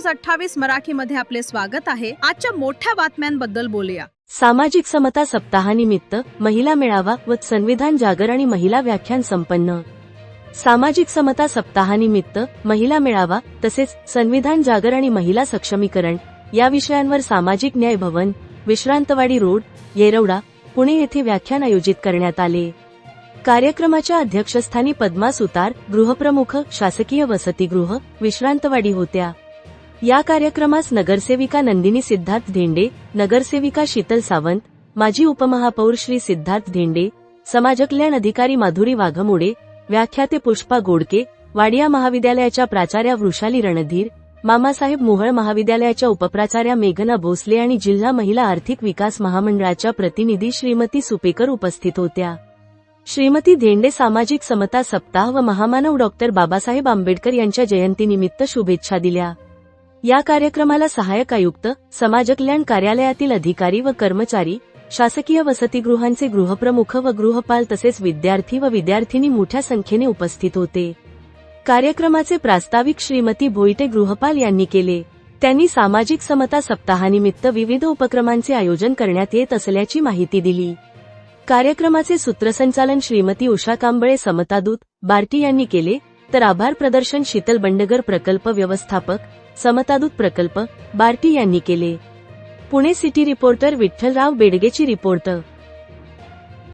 News 28 मराठीमध्ये आपले स्वागत आहे। आजच्या मोठ्या बातम्यांबद्दल बोलूया। सामाजिक समता सप्ताहानिमित्त महिला मेळावा व संविधान जागर आणि महिला व्याख्यान संपन्न। सामाजिक समता सप्ताहानिमित्त महिला मेळावा तसेच संविधान जागर आणि महिला सक्षमीकरण या विषयांवर सामाजिक न्याय भवन, विश्रांतवाडी रोड, येरवडा, पुणे येथे व्याख्यान आयोजित करण्यात आले। कार्यक्रमाच्या अध्यक्षस्थानी पद्मा सुतार, गृहप्रमुख, शासकीय वसतिगृह, विश्रांतवाडी होत्या। या कार्यक्रमास नगरसेविका नंदिनी सिद्धार्थ धेंडे, नगरसेविका शीतल सावंत, माजी उपमहापौर श्री सिद्धार्थ धेंडे, समाजकल्याण अधिकारी माधुरी वाघमोडे, व्याख्याते पुष्पा गोडके, वाडिया महाविद्यालयाच्या प्राचार्या वृषाली रणधीर, मामासाहेब मोहळ महाविद्यालयाच्या उपप्राचार्या मेघना भोसले आणि जिल्हा महिला आर्थिक विकास महामंडळाच्या प्रतिनिधी श्रीमती सुपेकर उपस्थित होत्या। श्रीमती धेंडे सामाजिक समता सप्ताह व महामानव डॉक्टर बाबासाहेब आंबेडकर यांच्या जयंतीनिमित्त शुभेच्छा दिल्या। या कार्यक्रमाला सहाय्यक आयुक्त, समाजकल्याण कार्यालयातील अधिकारी व कर्मचारी, शासकीय वसतिगृहांचे गृहप्रमुख व गृहपाल तसेच विद्यार्थी व विद्यार्थिनी मोठ्या संख्येने उपस्थित होते। कार्यक्रमाचे प्रास्ताविक श्रीमती भोईटे गृहपाल यांनी केले। त्यांनी सामाजिक समता सप्ताहानिमित्त विविध उपक्रमांचे आयोजन करण्यात येत असल्याची माहिती दिली। कार्यक्रमाचे सूत्रसंचालन श्रीमती उषा कांबळे समतादूत, बार्टी यांनी केले, तर आभार प्रदर्शन शीतल बंडगर प्रकल्प व्यवस्थापक, समतादूत प्रकल्प, बार्टी यांनी केले। पुणे सिटी रिपोर्टर विठ्ठलराव बेडगेची रिपोर्ट।